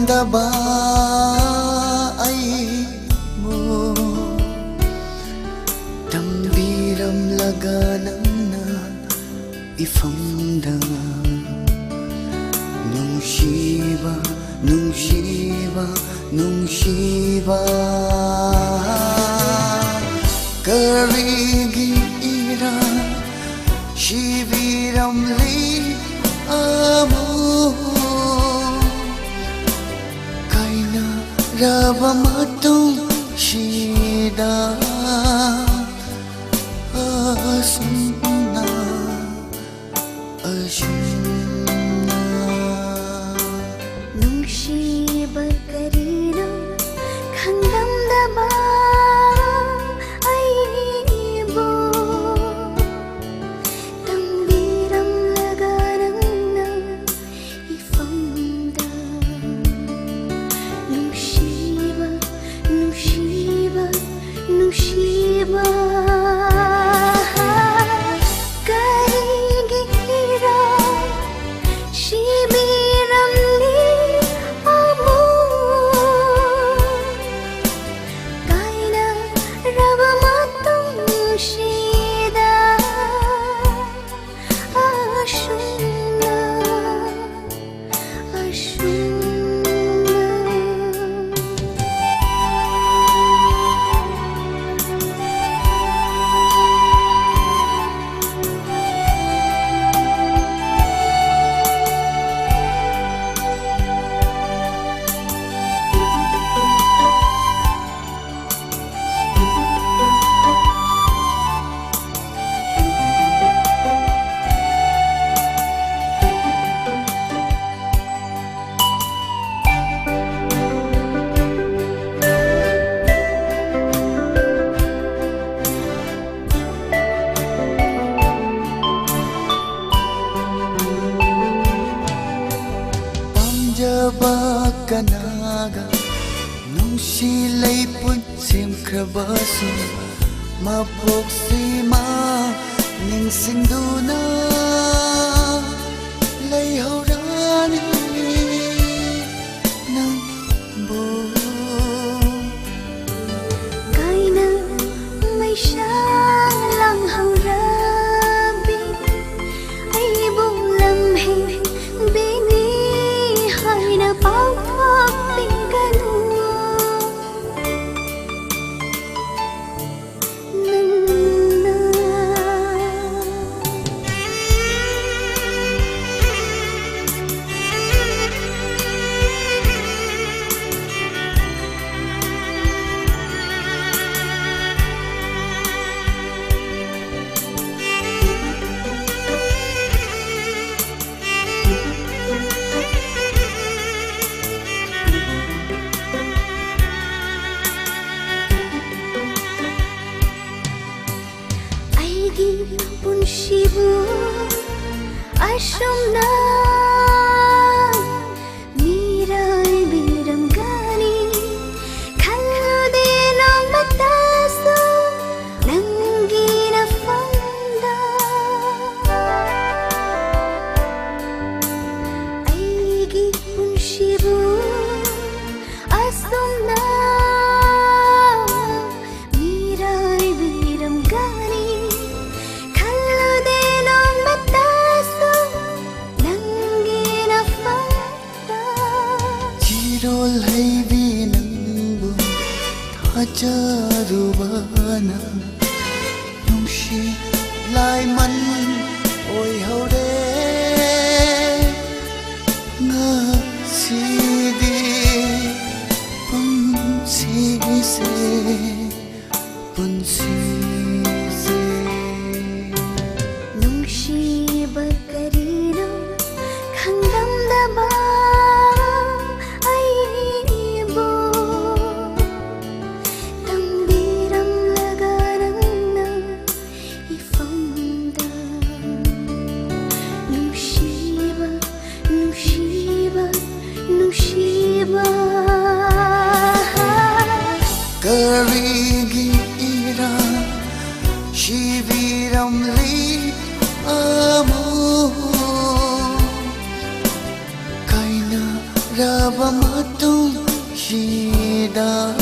ꯈꯪꯂꯝꯗꯕ ꯑꯩꯕꯨ ꯇꯝꯕꯤꯔꯝꯂꯒ ꯅꯪꯅ ꯏꯐꯝꯗ ꯅꯨꯡꯁꯤꯕ ꯅꯨꯡꯁꯤꯕ ꯅꯨꯡꯁꯤꯕ ꯀꯔꯤꯒꯤ ꯏꯔꯥꯡ 시비람리 아무 가이나 라바마동 시다 아순나 아순나 눈시바 그리나 강담다바 Shiva Karigi hira Shibiramli amu Kaina Ravamatum Shida Ashuna Ashuna Kanaga Nungsila'y punsim krabaso Mapuksima Ningsinduna Layhaurani Nang buong Kaina may siyang lang haurabi Ay buong lamhin bini na pagpapinggan Punshibu Ashumna Mirai biram gani Kallude nong bataso Nangina fanda Aigi punshibu Ashumna Mirai biram gani Chirol haybi nangbu thajarubana Nungshi lai man oi haude nga sidi punsi se punsi se Nungshi bakarina khandamdaba Karigi ira Shibiramli amu Kaina Ravamatum chỉ đã